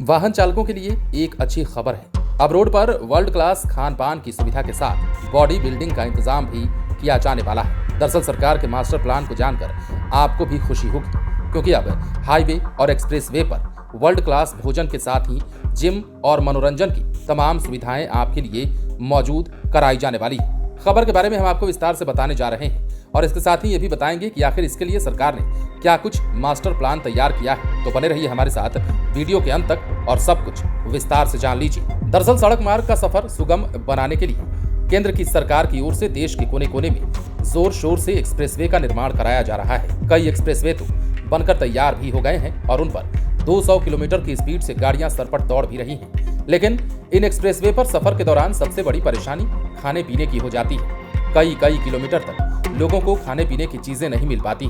वाहन चालकों के लिए एक अच्छी खबर है। अब रोड पर वर्ल्ड क्लास खान पान की सुविधा के साथ बॉडी बिल्डिंग का इंतजाम भी किया जाने वाला है। दरअसल सरकार के मास्टर प्लान को जानकर आपको भी खुशी होगी, क्योंकि अब हाईवे और एक्सप्रेस वे पर वर्ल्ड क्लास भोजन के साथ ही जिम और मनोरंजन की तमाम सुविधाएं आपके लिए मौजूद कराई जाने वाली है। खबर के बारे में हम आपको विस्तार से बताने जा रहे हैं और इसके साथ ही ये भी बताएंगे कि आखिर इसके लिए सरकार ने क्या कुछ मास्टर प्लान तैयार किया है। तो बने रहिए हमारे साथ वीडियो के अंत तक और सब कुछ विस्तार से जान लीजिए। दरअसल सड़क मार्ग का सफर सुगम बनाने के लिए केंद्र की सरकार की ओर से देश के कोने कोने में जोर शोर से एक्सप्रेसवे का निर्माण कराया जा रहा है। कई एक्सप्रेसवे तो बनकर तैयार भी हो गए हैं और उन पर 200 किलोमीटर की स्पीड से गाड़ियां सरपट दौड़ भी रही हैं। लेकिन इन एक्सप्रेसवे पर सफर के दौरान सबसे बड़ी परेशानी खाने पीने की हो जाती है। कई किलोमीटर तक लोगों को खाने पीने की चीजें नहीं मिल पाती,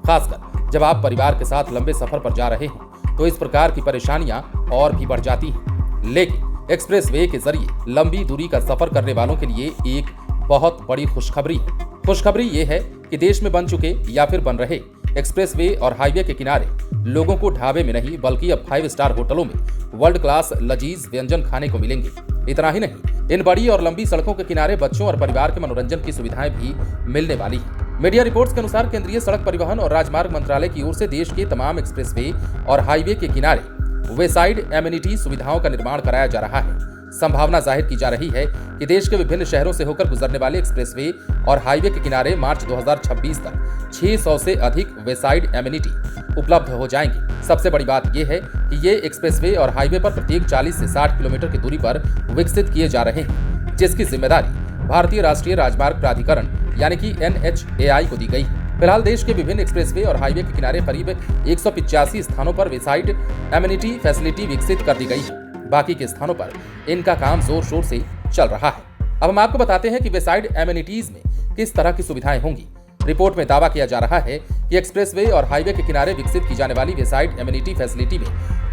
खासकर जब आप परिवार के साथ लंबे सफर पर जा रहे हैं तो इस प्रकार की परेशानियां और भी बढ़ जाती हैं। लेकिन एक्सप्रेसवे के जरिए लंबी दूरी का सफर करने वालों के लिए एक बहुत बड़ी खुशखबरी है। खुशखबरी ये है कि देश में बन चुके या फिर बन रहे एक्सप्रेसवे और हाईवे के किनारे लोगों को ढाबे में नहीं बल्कि अब 5 स्टार होटलों में वर्ल्ड क्लास लजीज व्यंजन खाने को मिलेंगे। इतना ही नहीं, इन बड़ी और लंबी सड़कों के किनारे बच्चों और परिवार के मनोरंजन की सुविधाएं भी मिलने वाली है। मीडिया रिपोर्ट्स के अनुसार केंद्रीय सड़क परिवहन और राजमार्ग मंत्रालय की ओर से देश के तमाम एक्सप्रेसवे और हाईवे के किनारे वेसाइड एमिनिटी सुविधाओं का निर्माण कराया जा रहा है। संभावना जाहिर की जा रही है कि देश के विभिन्न शहरों से होकर गुजरने वाले एक्सप्रेसवे और हाईवे के किनारे मार्च 2026 तक 600 से अधिक वेसाइड एमिनिटी उपलब्ध हो जाएंगी। सबसे बड़ी बात यह है कि ये एक्सप्रेसवे और हाईवे पर प्रत्येक 40 से 60 किलोमीटर की दूरी पर विकसित किए जा रहे हैं, जिसकी जिम्मेदारी भारतीय राष्ट्रीय राजमार्ग प्राधिकरण यानी कि NHAI को दी गई है। फिलहाल देश के विभिन्न एक्सप्रेसवे और हाईवे के किनारे करीब 185 स्थानों पर वेसाइड एमिनिटी फैसिलिटी विकसित कर दी गई है। बाकी के स्थानों पर इनका काम जोर शोर से चल रहा है। अब हम आपको बताते हैं कि वेसाइड एमिनिटीज में किस तरह की सुविधाएं होंगी। रिपोर्ट में दावा किया जा रहा है कि एक्सप्रेसवे और हाईवे के किनारे विकसित की जाने वाली वेसाइड एमिनिटी फैसिलिटी में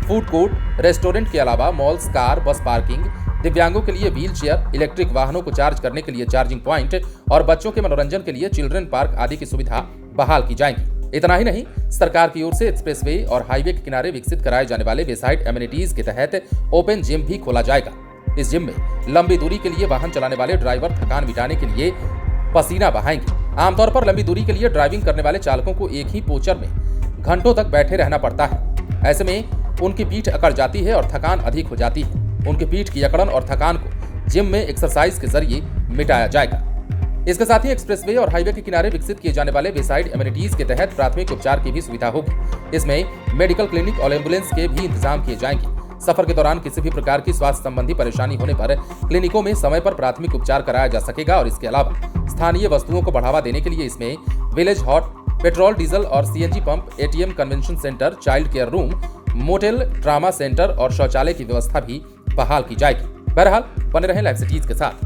फूड कोर्ट, रेस्टोरेंट के अलावा मॉल्स, कार, बस पार्किंग, दिव्यांगों के लिए व्हील चेयर, इलेक्ट्रिक वाहनों को चार्ज करने के लिए चार्जिंग पॉइंट और बच्चों के मनोरंजन के लिए चिल्ड्रन पार्क आदि की सुविधा बहाल की जाएगी। इतना ही नहीं, सरकार की ओर से एक्सप्रेसवे और हाईवे के किनारे विकसित कराए जाने वाले वेसाइड एमिनिटीज के तहत ओपन जिम भी खोला जाएगा। इस जिम में लंबी दूरी के लिए वाहन चलाने वाले ड्राइवर थकान मिटाने के लिए पसीना बहाएंगे। आमतौर पर लंबी दूरी के लिए ड्राइविंग करने वाले चालकों को एक ही पोस्चर में घंटों तक बैठे रहना पड़ता है। ऐसे में उनकी पीठ अकड़ जाती है और थकान अधिक हो जाती है। उनकी पीठ की अकड़न और थकान को जिम में एक्सरसाइज के जरिए मिटाया जाएगा। इसके साथ ही एक्सप्रेसवे और हाईवे के किनारे विकसित किए जाने वाले वेसाइड एमिनिटीज के तहत प्राथमिक उपचार की भी सुविधा होगी। इसमें मेडिकल क्लिनिक और एम्बुलेंस के भी इंतजाम किए जाएंगे। सफर के दौरान किसी भी प्रकार की स्वास्थ्य संबंधी परेशानी होने पर क्लिनिकों में समय पर प्राथमिक उपचार कराया जा सकेगा और इसके अलावा स्थानीय वस्तुओं को बढ़ावा देने के लिए इसमें विलेज हॉट, पेट्रोल, डीजल और CNG pump, ATM, convention centre, child care room, motel, trauma centre और शौचालय की व्यवस्था भी बहाल की जाएगी। बहरहाल बने रहें लाइव सिटीज के साथ।